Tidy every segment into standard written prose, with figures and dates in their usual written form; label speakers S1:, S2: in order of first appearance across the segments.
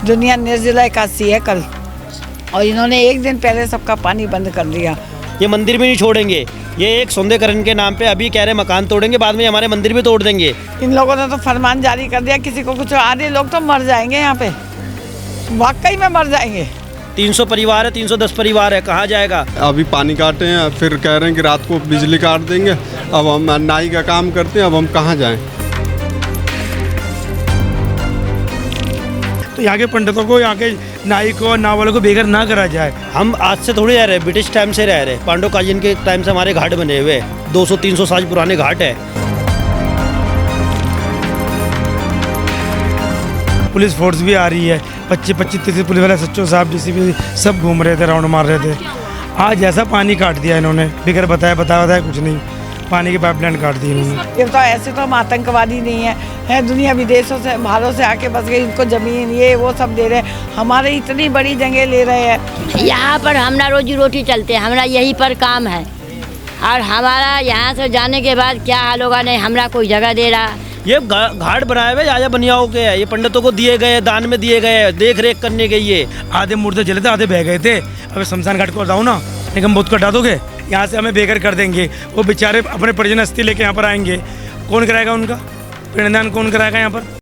S1: दुनिया निर्जला एकादशी है कल, और इन्होंने एक दिन पहले सबका पानी बंद कर दिया।
S2: ये मंदिर भी नहीं छोड़ेंगे। ये एक सौंदर्यकरण के नाम पे अभी कह रहे मकान तोड़ेंगे, बाद में हमारे मंदिर भी तोड़ देंगे।
S1: इन लोगों ने तो फरमान जारी कर दिया, किसी को कुछ, आधे लोग तो मर जाएंगे यहाँ पे, वाकई में मर जाएंगे।
S2: 300 परिवार है, 310 परिवार है, कहाँ जाएगा?
S3: अभी पानी काटे हैं, फिर कह रहे हैं कि रात को बिजली काट देंगे। अब हम नाई का काम करते हैं, अब हम कहाँ जाएं?
S4: तो यहाँ के पंडितों को, यहाँ के नाई को, नाव वालों को बेघर ना करा जाए।
S2: हम आज से थोड़ी रह रहे, ब्रिटिश टाइम से रह रहे। पांडव कालीन के टाइम से हमारे घाट बने हुए 200-300 साल पुराने घाट है।
S4: पुलिस फोर्स भी आ रही है, 25-30 पुलिस वाले, सच्चो साहब, डीसीपी सब घूम रहे थे, राउंड मार रहे थे। आज ऐसा पानी काट दिया इन्होंने, बिगर बताया कुछ नहीं, पानी की पाइपलाइन काट दी इन्होंने।
S1: ये तो ऐसे तो हम आतंकवादी नहीं है दुनिया विदेशों से, बाहरों से आके बस गए, इनको जमीन ये वो सब दे रहे हैं, हमारे इतनी बड़ी जगह ले रहे हैं।
S5: यहाँ पर हमारा रोजी रोटी चलते हैं, हमारा यही पर काम है, और हमारा यहाँ से जाने के बाद क्या हाल होगा, नहीं हमारा कोई जगह दे रहा।
S2: ये घाट बनाए हुए राजा बनियाओं के है, ये पंडितों को दिए गए, दान में दिए गए, देख रेख करने के। ये
S4: आधे मुर्दे जले थे, आधे बह गए थे। अब शमशान घाट को हटाओ ना, निगम बोध को हटा दोगे, यहाँ से हमें बेघर कर देंगे। वो बेचारे अपने परिजन अस्थि लेके यहाँ पर आएंगे, कौन कराएगा उनका पिंडदान, कौन कराएगा यहाँ पर?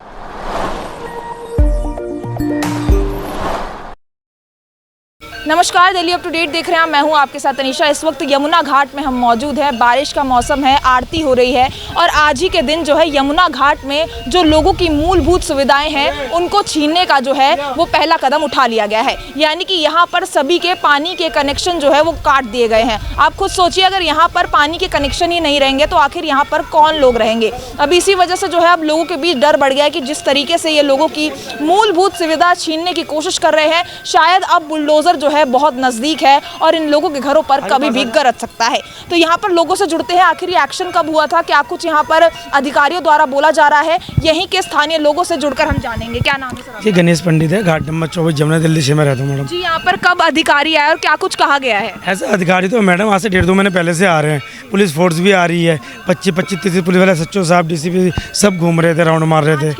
S6: नमस्कार, दिल्ली अप टू डेट देख रहे हैं, मैं हूं आपके साथ अनीशा। इस वक्त यमुना घाट में हम मौजूद हैं, बारिश का मौसम है, आरती हो रही है, और आज ही के दिन जो है यमुना घाट में जो लोगों की मूलभूत सुविधाएं हैं उनको छीनने का जो है वो पहला कदम उठा लिया गया है। यानी कि यहाँ पर सभी के पानी के कनेक्शन जो है वो काट दिए गए हैं। आप खुद सोचिए, अगर यहाँ पर पानी के कनेक्शन ही नहीं रहेंगे तो आखिर यहाँ पर कौन लोग रहेंगे? अब इसी वजह से जो है अब लोगों के बीच डर बढ़ गया है कि जिस तरीके से ये लोगों की मूलभूत सुविधा छीनने की कोशिश कर रहे हैं, शायद अब बुलडोजर जो है बहुत नजदीक है और इन लोगों के घरों पर कभी भी गरज सकता है। तो यहाँ पर लोगों से जुड़ते हैं, आखिर ये एक्शन कब हुआ था, क्या कुछ यहाँ पर अधिकारियों द्वारा बोला जा रहा है, यहीं के स्थानीय लोगों से जुड़कर हम जानेंगे। क्या नाम है सर?
S4: जी गणेश पंडित है, घाट नंबर 24, जमुना, दिल्ली से मैं रहता हूँ मैडम।
S6: जी, यहाँ पर कब अधिकारी आए और क्या कुछ कहा गया है?
S4: ऐसा अधिकारी तो मैडम आज से 1.5-2 महीने पहले से आ रहे हैं, पुलिस फोर्स भी आ रही है, 25-30 पुलिस वाले, सच्चो साहब, डीसीपी सब घूम रहे थे, राउंड मार रहे थे।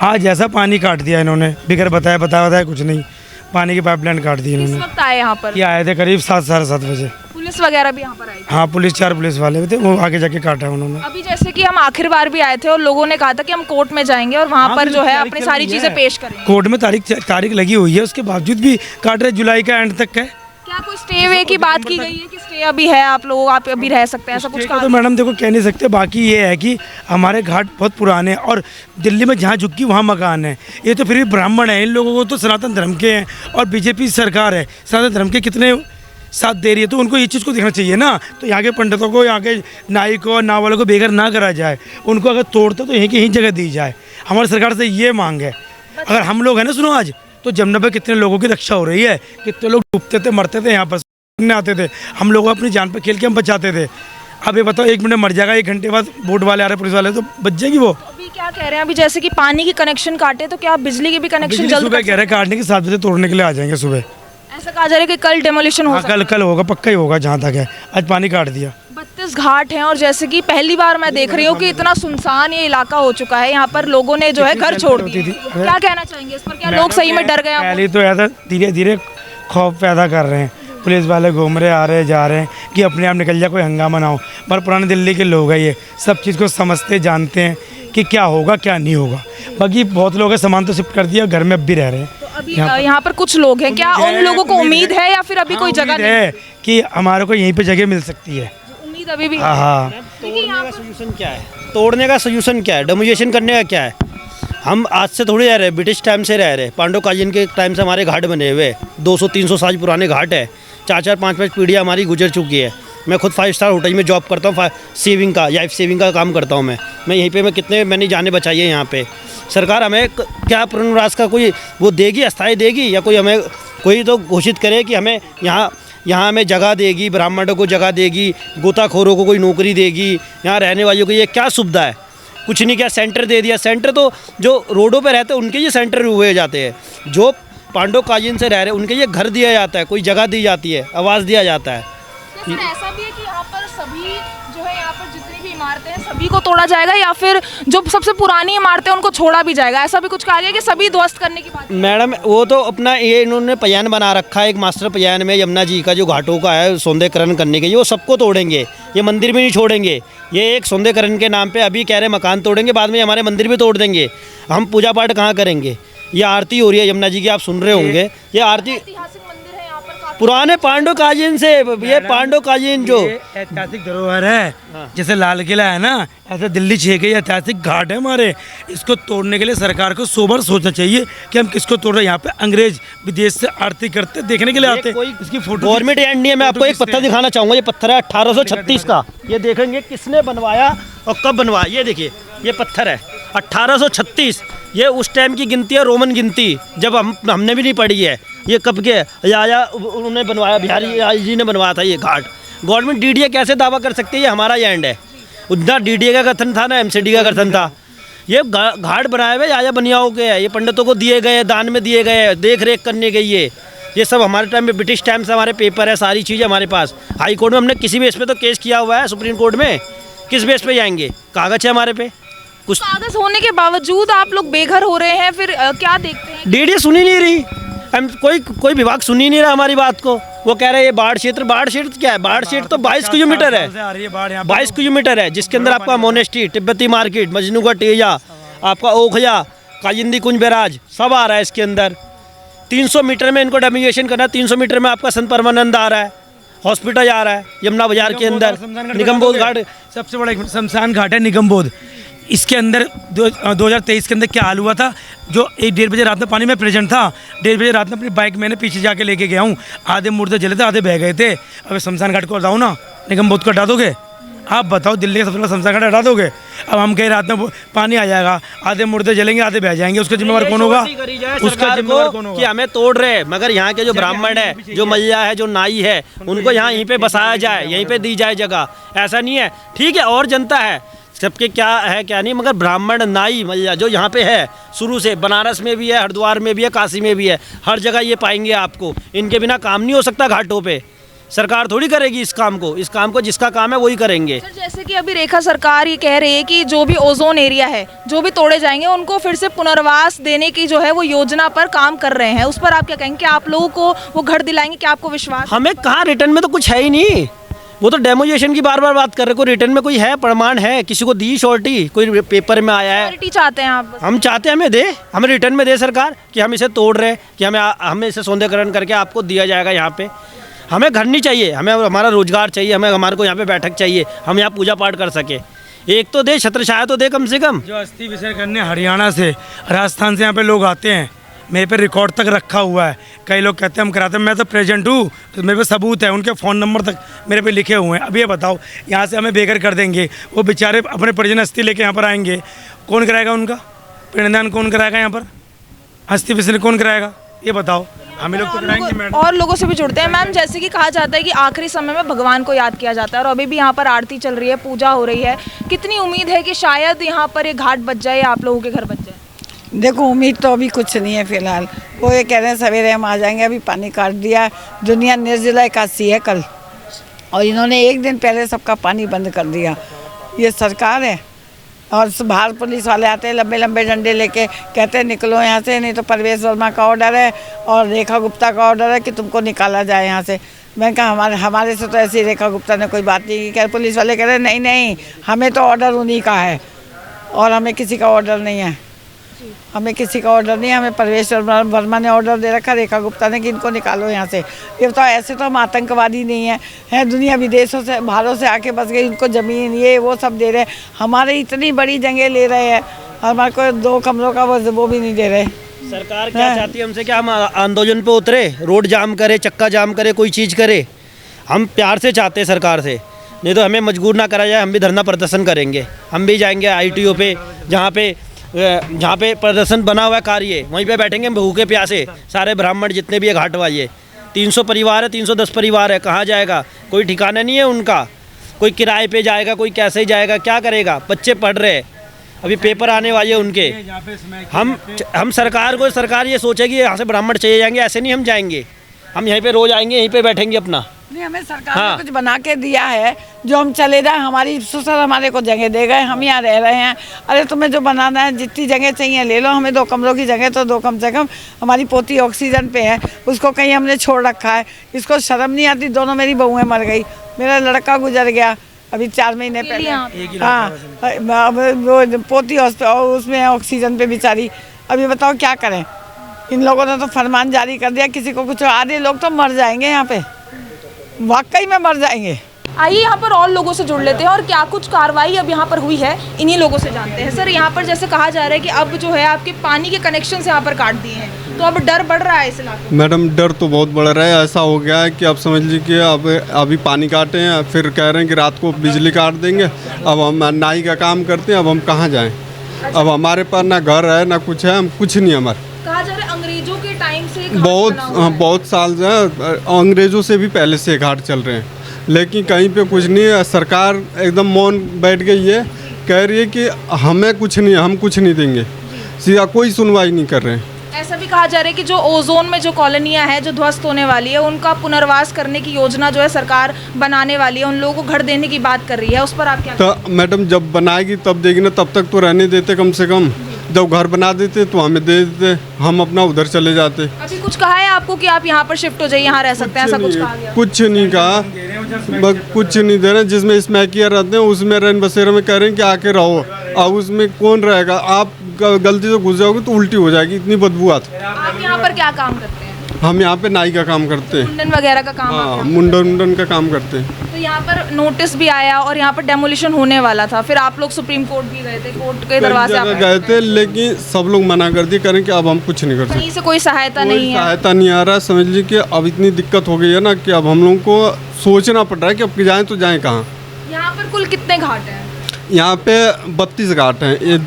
S4: आज ऐसा पानी काट दिया इन्होंने, बिगर बताया कुछ नहीं, पानी की पाइपलाइन काट दी इन्होंने।
S6: किस वक्त आए यहाँ पर?
S4: ये आए थे करीब 7-7:30 बजे।
S6: पुलिस वगैरह भी यहाँ पर आई?
S4: हाँ, पुलिस 4 पुलिस वाले थे, वो आगे जाके काटा उन्होंने।
S6: अभी जैसे कि हम आखिर बार भी आए थे और लोगों ने कहा था कि हम कोर्ट में जाएंगे और वहाँ पर जो है अपनी सारी चीजें पेश करेंगे।
S4: कोर्ट में तारीख लगी हुई है, उसके बावजूद भी काट रहे, जुलाई का एंड तक है।
S6: क्या कोई स्टे वे की बात की गई है कि स्टे अभी है, आप लोग आप अभी रह सकते हैं, ऐसा कुछ कहा?
S4: तो मैडम देखो कह नहीं सकते, बाकी ये है कि हमारे घाट बहुत पुराने हैं और दिल्ली में जहाँ झुक्की वहाँ मकान है। ये तो फिर भी ब्राह्मण है, इन लोगों को तो सनातन धर्म के हैं और बीजेपी सरकार है, सनातन धर्म के कितने साथ दे रही है, तो उनको ये चीज़ को देखना चाहिए ना। तो यहाँ के पंडितों को, यहाँ के नाई को, नाव वालों को बेघर ना करा जाए, उनको अगर तोड़ते तो यहीं की यहीं जगह दी जाए। हमारी सरकार से ये मांग है। अगर हम लोग हैं ना, सुनो, आज तो जमुना पे कितने लोगों की रक्षा हो रही है, कितने लोग डूबते थे, मरते थे, यहाँ पर आते थे, हम लोग अपनी जान पर खेल के हम बचाते थे। अब ये बताओ, 1 मिनट मर जाएगा, 1 घंटे बाद बोट वाले आ रहे, पुलिस वाले, तो बच जाएगी वो।
S6: अभी क्या कह रहे हैं, अभी जैसे कि पानी की कनेक्शन काटे तो क्या बिजली के भी कनेक्शन जल्द?
S4: सुबह कह रहे हैं काटने के 7 बजे तोड़ने के लिए आ जाएंगे सुबह।
S6: ऐसा कहा जा रहा है कि कल डेमोलिशन हो सकता है।
S4: कल होगा, पक्का ही होगा, जहाँ तक है। आज पानी काट दिया।
S6: 32 घाट हैं और जैसे कि पहली बार मैं देख रही हूँ कि इतना सुनसान ये इलाका हो चुका है, यहाँ पर लोगों ने जो है घर छोड़ दिए। क्या कहना चाहेंगे इस पर? क्या लोग सही में डर गए?
S4: पहले तो ऐसा धीरे धीरे खौफ पैदा कर रहे हैं, पुलिस वाले घूम रहे, आ रहे, जा रहे हैं कि अपने आप निकल जाए, कोई हंगामा ना हो। पर पुराने दिल्ली के लोग हैं, ये सब चीज़ को समझते, जानते हैं कि क्या होगा क्या नहीं होगा। बाकी बहुत लोग हैं, सामान तो शिफ्ट कर दिया, घर में अब भी रह रहे हैं।
S6: तो अभी यहाँ पर कुछ लोग हैं, क्या उन लोगों को उम्मीद है या फिर अभी कोई जगह नहीं
S4: है कि हमारे को यहीं पे जगह मिल सकती है?
S6: उम्मीद अभी भी?
S4: हाँ।
S2: तोड़ने का सोल्यूशन क्या है? तोड़ने का सोल्यूशन क्या है? डेमोलिशन करने का क्या है? हम आज से थोड़ी रह रहे, ब्रिटिश टाइम से रह रहे। पांडव कालीन के टाइम से हमारे घाट बने हुए 200-300 साल पुराने घाट है। 4-4, 5-5 पीढ़ियाँ हमारी गुजर चुकी है। मैं खुद 5 स्टार होटल में जॉब करता हूँ, सेविंग का, लाइफ सेविंग का काम करता हूँ मैं यहीं पे मैंने जाने बचाई है यहाँ पे। सरकार हमें क्या पुनर्वास का कोई वो देगी, अस्थायी देगी, या कोई हमें कोई तो घोषित करे कि हमें यहाँ हमें जगह देगी, ब्राह्मणों को जगह देगी, गोताखोरों को कोई नौकरी देगी, यहाँ रहने वालों को ये क्या सुविधा है? कुछ नहीं किया। सेंटर दे दिया। सेंटर तो जो रोडों पे रहते हैं उनके ये सेंटर हुए जाते हैं, जो पांडव कालीन से रह रहे हैं उनके ये घर दिया जाता है, कोई जगह दी जाती है, आवास दिया जाता है।
S6: ऐसा भी है कि यहाँ पर सभी जो है, यहाँ पर जितनी भी इमारतें हैं सभी को तोड़ा जाएगा या फिर जो सबसे पुरानी इमारतें हैं उनको छोड़ा भी जाएगा, ऐसा भी कुछ कहा गया कि सभी ध्वस्त करने की बात?
S2: मैडम वो तो अपना ये इन्होंने प्लान बना रखा है, एक मास्टर प्लान में यमुना जी का जो घाटों का है सौंदर्यकरण करने के, वो सबको तोड़ेंगे, ये मंदिर भी नहीं छोड़ेंगे। ये एक सौंदर्यकरण के नाम पे अभी कह रहे मकान तोड़ेंगे, बाद में हमारे मंदिर भी तोड़ देंगे। हम पूजा पाठ कहाँ करेंगे? ये आरती हो रही है यमुना जी की, आप सुन रहे होंगे, ये आरती
S6: ऐतिहासिक मंदिर है यहाँ पर काफी।
S2: पुराने पांडव कालीन से, ये पांडव कालीन जो
S4: ऐतिहासिक धरोहर है, जैसे लाल किला है ना, ऐसे दिल्ली 6 के ऐतिहासिक घाट है हमारे। इसको तोड़ने के लिए सरकार को 100 बार सोचना चाहिए कि हम किसको तोड़ रहे हैं। यहाँ पे अंग्रेज विदेश से आरती करते देखने के लिए आते हैं। इसकी फोटो
S2: गवर्नमेंट एंड नहीं है। मैं आपको एक पत्थर दिखाना चाहूँगा, ये पत्थर है 1836 का। ये देखेंगे किसने बनवाया और कब बनवाया। ये देखिए ये पत्थर है 1836, ये उस टाइम की गिनती है, रोमन गिनती, जब हमने भी नहीं पढ़ी है। ये कब के या उन्होंने बनवाया, बिहारी जी ने बनवाया था ये घाट। गवर्नमेंट डीडीए कैसे दावा कर सकती है ये हमारा लैंड है? उतना डीडीए का गठन था ना एमसीडी का गठन था। ये घाट बनाए हुए आया बनियाओं के है, ये पंडितों को दिए गए, दान में दिए गए, देख रेख करने के ये सब हमारे टाइम में, ब्रिटिश टाइम से हमारे पेपर है, सारी चीज़ें हमारे पास। हाई कोर्ट में हमने किसी बेस पे तो केस किया हुआ है, सुप्रीम कोर्ट में किस बेस पे जाएंगे? कागज़ है हमारे पे कुछ।
S6: कागज होने के बावजूद आप लोग बेघर हो रहे हैं, फिर क्या देखते हैं?
S2: डीडीए सुनी नहीं रही, हम कोई विभाग सुनी नहीं रहा हमारी बात को। वो कह रहे हैं ये बाढ़ क्षेत्र क्या है? बाढ़ क्षेत्र तो 22 किलोमीटर है, 22 किलोमीटर है, जिसके अंदर आपका मोनेस्ट्री, तिब्बती मार्केट, मजनूगढ़ टेजा, आपका ओखया, काजिंदी कुंज बैराज सब आ रहा है इसके अंदर। 300 मीटर में इनको डेमिनेशन करना है। 300 मीटर में आपका संत परमानंद आ रहा है, हॉस्पिटल आ रहा है यमुना बाजार के अंदर, निगमबोध घाट
S4: सबसे बड़ा शमशान घाट है निगमबोध। इसके अंदर 2023 के अंदर क्या हाल हुआ था, जो 1-1:30 बजे रात में पानी में प्रेजेंट था। 1:30 बजे रात में अपनी बाइक मैंने पीछे जाके लेके गया हूँ, आधे मुर्दे जले थे, आधे बह गए थे। अब शमशान घाट को हटाओ ना, निगमबोध को हटा दोगे? आप बताओ, दिल्ली का सबसे बड़ा शमशान घाट हटा दोगे? अब हम कहीं रात में पानी आ जाएगा, आधे मुर्दे जलेंगे, आधे बह जाएंगे, उसका जिम्मेवार कौन होगा? उसका जिम्मेवार कौन होगा?
S2: कि हमें तोड़ रहे हैं, मगर यहाँ के जो ब्राह्मण है, जो मैया है, जो नाई है, उनको यहाँ यहीं पे बसाया जाए, यहीं पे दी जाए जगह। ऐसा नहीं है, ठीक है, और जनता है, सबके क्या है क्या नहीं, मगर ब्राह्मण नाई मैया जो यहाँ पे है शुरू से, बनारस में भी है, हरिद्वार में भी है, काशी में भी है, हर जगह ये पाएंगे आपको। इनके बिना काम नहीं हो सकता घाटों पे। सरकार थोड़ी करेगी इस काम को जिसका काम है वही करेंगे।
S6: सर, जैसे कि अभी रेखा सरकार ये कह रही है कि जो भी ओजोन एरिया है, जो भी तोड़े जाएंगे, उनको फिर से पुनर्वास देने की जो है वो योजना पर काम कर रहे हैं। उस पर आप क्या कहेंगे? कि आप लोगों को वो घर दिलाएंगे? क्या आपको विश्वास?
S2: हमें कहाँ, रिटर्न में तो कुछ है ही नहीं। वो तो डेमोलिशन की बार बार बात कर रहे, कोई रिटर्न में कोई है, प्रमाण है? किसी को दी श्योरिटी? कोई पेपर में आया है?
S6: श्योरिटी चाहते हैं आप?
S2: हम चाहते हैं हमें दे, हमें रिटर्न में दे सरकार कि हम इसे तोड़ रहे हैं, कि हमें इसे सौंदर्यकरण करके आपको दिया जाएगा यहाँ पे। हमें घर नहीं चाहिए, हमें हमारा रोजगार चाहिए, हमें हमारे को यहाँ पे बैठक चाहिए, हम यहाँ पूजा पाठ कर सके। एक तो दे, छत्रछाया तो दे कम से कम।
S4: जो अस्थि विसर्जन करने हरियाणा से, राजस्थान से यहाँ पे लोग आते हैं, मेरे पे रिकॉर्ड तक रखा हुआ है। कई लोग कहते हैं हम कराते हैं, मैं तो प्रेजेंट हूँ, तो मेरे पे सबूत है, उनके फ़ोन नंबर तक मेरे पे लिखे हुए हैं। अब ये बताओ, यहाँ से हमें बेघर कर देंगे, वो बेचारे अपने परिजन अस्थि लेके यहाँ पर आएंगे, कौन कराएगा उनका पिंडदान? कौन कराएगा यहाँ पर अस्थि विसर्जन? कौन कराएगा ये बताओ? हमें लोग तो कराएंगे मैडम।
S6: और लोगों से भी जुड़ते हैं मैम, जैसे कि कहा जाता है कि आखिरी समय में भगवान को याद किया जाता है, और अभी भी यहाँ पर आरती चल रही है, पूजा हो रही है। कितनी उम्मीद है कि शायद यहाँ पर ये घाट बच जाए, आप लोगों के घर बच जाए?
S1: देखो, उम्मीद तो अभी कुछ नहीं है फिलहाल। वो ये कह रहे हैं सवेरे हम आ जाएंगे, अभी पानी काट दिया। दुनिया निर्जला एकादशी है कल, और इन्होंने एक दिन पहले सबका पानी बंद कर दिया। ये सरकार है। और बाहर पुलिस वाले आते हैं लंबे लंबे डंडे लेके, कहते हैं निकलो यहाँ से, नहीं तो परवेश वर्मा का ऑर्डर है और रेखा गुप्ता का ऑर्डर है कि तुमको निकाला जाए यहाँ से। मैं कहा हमारे से तो ऐसी रेखा गुप्ता ने कोई बात नहीं की। पुलिस वाले कह रहे नहीं नहीं, हमें तो ऑर्डर उन्हीं का है और हमें किसी का ऑर्डर नहीं है, हमें किसी का ऑर्डर नहीं है। हमें परवेश वर्मा ने ऑर्डर दे रखा, रेखा गुप्ता ने, कि इनको निकालो यहाँ से। ये बताओ, ऐसे तो हम आतंकवादी नहीं हैं, दुनिया विदेशों से, बाहरों से आके बस गए, इनको ज़मीन ये वो सब दे रहे हैं। हमारे इतनी बड़ी जगह ले रहे हैं, हमारे को 2 कमरों का वो भी नहीं दे रहे।
S2: सरकार क्या चाहती है हमसे? क्या हम आंदोलन पे उतरे, रोड जाम करे, चक्का जाम करे, कोई चीज़ करे? हम प्यार से चाहते हैं सरकार से, नहीं तो हमें मजबूर ना करा जाए। हम भी धरना प्रदर्शन करेंगे, हम भी जाएंगे ITO पे, जहाँ पे प्रदर्शन बना हुआ है कार्य, वहीं पे बैठेंगे भूखे प्यासे सारे ब्राह्मण जितने भी है घाट वाले। 300 परिवार है, 310 परिवार है, कहाँ जाएगा? कोई ठिकाना नहीं है उनका। कोई किराए पे जाएगा, कोई कैसे ही जाएगा, क्या करेगा? बच्चे पढ़ रहे हैं, अभी पेपर आने वाले हैं उनके। हम सरकार ये सोचेगी यहाँ से ब्राह्मण चले जाएंगे, ऐसे नहीं हम जाएंगे। हम यहीं पे रोज आएंगे, यहीं पे बैठेंगे अपना।
S1: नहीं, हमें सरकार ने कुछ बना के दिया है जो हम चले जाए। हमारी ससुर हमारे को जगह दे गए, हम यहाँ रह रहे हैं। अरे तुम्हें जो बनाना है, जितनी जगह चाहिए ले लो, हमें 2 कमरों की जगह तो 2 कम से कम। हमारी पोती ऑक्सीजन पे है, उसको कहीं हमने छोड़ रखा है। इसको शर्म नहीं आती। दोनों मेरी बहुएं मर गई, मेरा लड़का गुजर गया अभी 4 महीने पहले। हाँ, अब वो पोती उसमें ऑक्सीजन पे बेचारी। अभी बताओ क्या करें। इन लोगों ने तो फरमान जारी कर दिया, किसी को कुछ। आधे लोग तो मर जाएंगे यहाँ पे, वाकई में मर जाएंगे।
S6: आइए यहाँ पर और लोगों से जुड़ लेते हैं और क्या कुछ कार्रवाई अब यहाँ पर हुई है इन्हीं लोगों से जानते हैं। सर, यहाँ पर जैसे कहा जा रहा है कि अब जो है आपके पानी के कनेक्शन यहाँ पर काट दिए हैं, तो अब डर बढ़ रहा है इस इलाके में?
S3: मैडम, डर तो बहुत बढ़ रहा है। ऐसा हो गया है कि अब समझ लीजिए अब अभी पानी काटे हैं, फिर कह रहे हैं कि रात को बिजली काट देंगे। अब हम नाई का काम करते हैं, अब हम कहाँ जाएँ? अब हमारे पास ना घर है ना कुछ है, हम कुछ नहीं। हमारे
S6: कहा जा रहा है अंग्रेजों के टाइम से
S3: बहुत साल से, अंग्रेजों से भी पहले से घाट चल रहे हैं, लेकिन कहीं पे कुछ नहीं है। सरकार एकदम मौन बैठ गई है, कह रही है कि हमें कुछ नहीं, हम कुछ नहीं देंगे। सीधा कोई सुनवाई नहीं कर रहे हैं।
S6: ऐसा भी कहा जा रहा है कि जो ओजोन में जो कॉलोनियां हैं जो ध्वस्त होने वाली है, उनका पुनर्वास करने की योजना जो है सरकार बनाने वाली है, उन लोगों को घर देने की बात कर रही है। उस पर आप क्या?
S3: तो मैडम, जब बनाएगी तब देगी ना, तब तक तो रहने देते कम से कम। जब घर बना देते तो हमें दे देते, हम अपना उधर चले जाते।
S6: अभी कुछ कहा है आपको कि आप यहाँ पर शिफ्ट हो जाइए, यहाँ रह सकते हैं, ऐसा कुछ कहा गया?
S3: कुछ नहीं कहा, बस कुछ नहीं दे रहे। जिसमें स्मैकिया रहते हैं उसमें रैन बसेरा में कह रहे हैं कि आके रहो। अब उसमें कौन रहेगा? आप गलती से घुस जाओगे तो उल्टी हो जाएगी, इतनी बदबू आती है।
S6: आप यहाँ पर क्या काम करते हैं?
S3: हम यहाँ पे नाई का काम करते हैं।
S6: मुंडन वगैरह का काम?
S3: हाँ, मुंडन का काम करते हैं।
S6: तो यहाँ पर नोटिस भी आया और यहाँ पर डेमोलिशन होने वाला था, फिर आप लोग सुप्रीम कोर्ट भी गए थे, कोर्ट के दरवाजे आप
S3: गए थे, लेकिन सब लोग मना कर दिए, करें कि अब हम कुछ नहीं कर सकते।
S6: कहीं से कोई सहायता नहीं है?
S3: सहायता नहीं आ रहा। समझ लीजिए कि अब इतनी दिक्कत हो गई है ना कि अब हम लोगों को सोचना पड़ रहा है कि अब जाएँ तो जाएँ कहाँ।
S6: यहाँ पर कुल कितने घाट हैं?
S3: यहाँ पे 32 घाट हैं। ये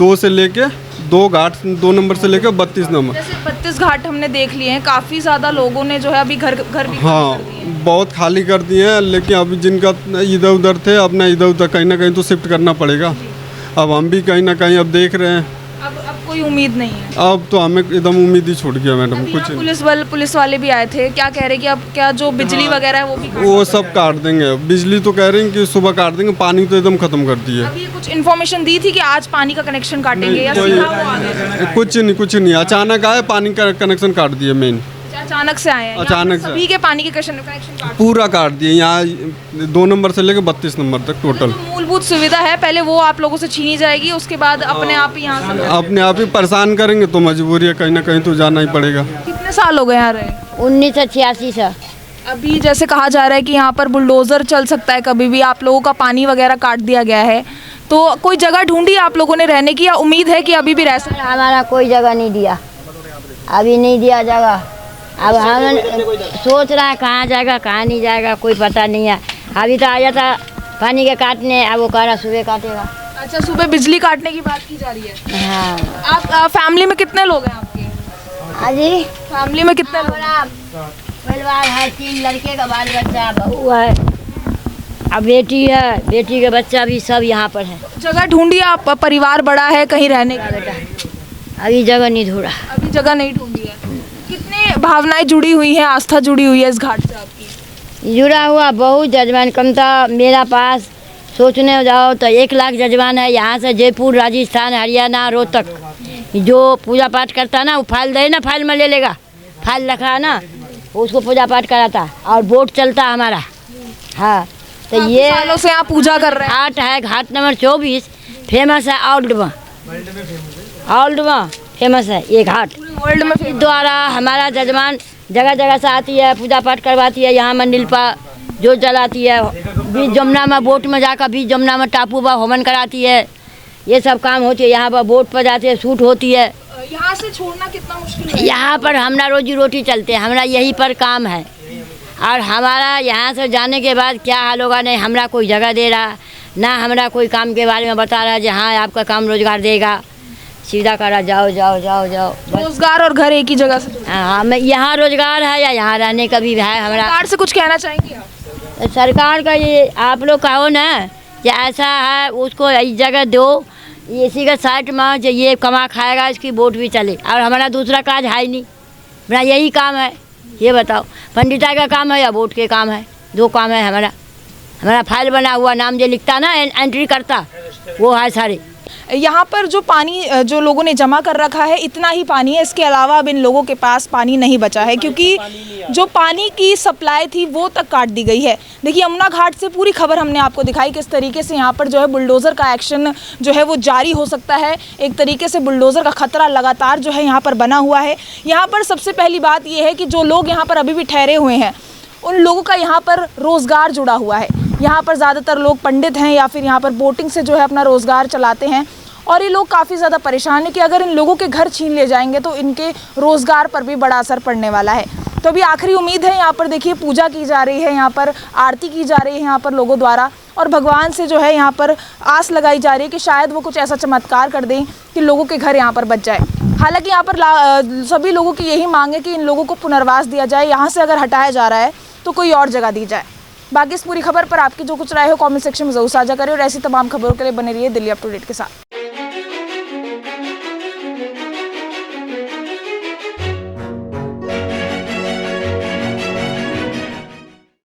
S3: 2 नंबर से लेकर 32 नंबर।
S6: जैसे 32 घाट हमने देख लिए हैं, काफ़ी ज़्यादा लोगों ने जो है अभी घर भी
S3: हाँ, बहुत खाली कर दिए हैं, लेकिन अभी जिनका इधर उधर थे, अपना इधर उधर कहीं ना कहीं तो शिफ्ट करना पड़ेगा। अब हम भी कहीं ना कहीं अब देख रहे हैं।
S6: अब कोई उम्मीद नहीं है?
S3: अब तो हमें एकदम उम्मीद ही छूट गया मैडम। कुछ
S6: पुलिस वाले भी आए थे, क्या कह रहे हैं कि अब क्या जो बिजली वगैरह है वो भी
S3: वो सब काट देंगे। बिजली तो कह रहे हैं कि सुबह काट देंगे, पानी तो एकदम खत्म कर दिए।
S6: अभी कुछ इन्फॉर्मेशन दी थी कि आज पानी का कनेक्शन काटेंगे या सीधा वो आ गए?
S3: कुछ नहीं, अचानक आए, पानी का कनेक्शन काट दिए। मेन
S6: अचानक से आए हैं?
S3: अचानक से
S6: सभी के पानी के कनेक्शन काट
S3: पूरा काट दिए। यहाँ 2 नंबर से लेकर 32 नंबर तक टोटल।
S6: जो मूलभूत सुविधा है पहले वो आप लोगों से छीनी जाएगी, उसके बाद अपने आप ही यहाँ से
S3: अपने आप ही परेशान करेंगे, तो मजबूरी है, कहीं ना कहीं तो जाना ही पड़ेगा।
S6: कितने साल हो गए यहाँ रहे?
S5: 1986 से।
S6: अभी जैसे कहा जा रहा है कि यहाँ पर बुलडोजर चल सकता है कभी भी, आप लोगों का पानी वगैरह काट दिया गया है, तो कोई जगह ढूंढी आप लोगों ने रहने की, या उम्मीद है कि अभी भी रह सकते?
S5: हमारा कोई जगह नहीं दिया, अभी नहीं दिया जगह। अब हम सोच रहे हैं कहाँ जाएगा कहाँ नहीं जाएगा, कोई पता नहीं है। अभी तो आया था पानी के काटने, अब वो कह रहा सुबह काटेगा।
S6: अच्छा, सुबह बिजली काटने की बात की जा रही है।
S5: हाँ।
S6: आप फैमिली में कितने लोग हैं आपके?
S5: अजी
S6: फैमिली में कितने लोग?
S5: परिवार है, 3 लड़के का बाल बच्चा, बहू है, अब बेटी है, बेटी के बच्चा भी सब यहाँ पर है।
S6: जगह ढूंढी आप? परिवार बड़ा है कहीं रहने का?
S5: बेटा अभी जगह नहीं ढूंढा।
S6: अभी जगह नहीं ढूंढी है। कितने भावनाएं जुड़ी हुई हैं, आस्था जुड़ी हुई है इस घाट से आपकी?
S5: जुड़ा हुआ बहुत जजमान कम था मेरा पास। सोचने जाओ तो 1 लाख जजमान है यहाँ से जयपुर, राजस्थान, हरियाणा, रोहतक। जो पूजा पाठ करता ना वो फाइल दे ना, फाइल में ले लेगा, फाइल रखा है ना, उसको पूजा पाठ कराता और बोट चलता हमारा। हाँ, तो ये
S6: सालों से आप पूजा कर रहे हैं।
S5: घाट है, घाट नंबर 24 फेमस है, ओल्ड में फेमस है ये घाट
S6: वर्ल्ड में।
S5: द्वारा हमारा जजमान जगह जगह से आती है, पूजा पाठ करवाती है। यहाँ मंडिलपा जो जलाती है, बीच जमुना में बोट में जाकर बीच जमुना में टापू पर होमन कराती है, ये सब काम होती है। यहाँ पर बोट पर जाते हैं, शूट होती है।
S6: यहाँ से छोड़ना कितना मुश्किल है?
S5: यहाँ पर हमारा रोजी रोटी चलते हैं, हमारा यही पर काम है। और हमारा यहाँ से जाने के बाद क्या हाल होगा, नहीं हमारा कोई जगह दे रहा, ना हमारा कोई काम के बारे में बता रहा है, हाँ आपका काम रोजगार देगा, सीधा करा जाओ जाओ जाओ जाओ।
S6: रोजगार और घर एक ही जगह से?
S5: हाँ, मैं यहाँ रोजगार है या यहाँ रहने का भी है हमारा।
S6: सरकार से कुछ कहना चाहेंगे आप?
S5: सरकार का ये आप लोग कहो ना कि ऐसा है, उसको इस जगह दो, इसी का साइड में जो ये कमा खाएगा, इसकी वोट भी चले। और हमारा दूसरा काज है ही नहीं, मेरा यही काम है। ये बताओ, पंडिताई का काम है या वोट के काम है? दो काम है हमारा। हमारा फाइल बना हुआ, नाम जो लिखता ना एंट्री करता, वो है सारे।
S6: यहाँ पर जो पानी जो लोगों ने जमा कर रखा है इतना ही पानी है, इसके अलावा अब इन लोगों के पास पानी नहीं बचा है, क्योंकि जो पानी की सप्लाई थी वो तक काट दी गई है। देखिए यमुना घाट से पूरी खबर हमने आपको दिखाई किस तरीके से यहाँ पर जो है बुलडोज़र का एक्शन जो है वो जारी हो सकता है। एक तरीके से बुलडोज़र का खतरा लगातार जो है यहाँ पर बना हुआ है। यहाँ पर सबसे पहली बात ये है कि जो लोग यहाँ पर अभी भी ठहरे हुए हैं उन लोगों का यहाँ पर रोज़गार जुड़ा हुआ है। यहाँ पर ज़्यादातर लोग पंडित हैं या फिर यहाँ पर बोटिंग से जो है अपना रोज़गार चलाते हैं, और ये लोग काफ़ी ज़्यादा परेशान हैं कि अगर इन लोगों के घर छीन ले जाएंगे तो इनके रोज़गार पर भी बड़ा असर पड़ने वाला है। तो अभी आखिरी उम्मीद है, यहाँ पर देखिए पूजा की जा रही है, यहाँ पर आरती की जा रही है यहाँ पर लोगों द्वारा, और भगवान से जो है यहाँ पर आस लगाई जा रही है कि शायद वो कुछ ऐसा चमत्कार कर दें कि लोगों के घर यहाँ पर बच जाए। हालांकि यहाँ पर सभी लोगों की यही मांग है कि इन लोगों को पुनर्वास दिया जाए, यहाँ से अगर हटाया जा रहा है तो कोई और जगह दी जाए। बाकी इस पूरी खबर पर आपकी जो कुछ राय हो कमेंट सेक्शन में जरूर साझा करें, और ऐसी तमाम खबरों के लिए बने रहिए दिल्ली अप टू डेट के साथ।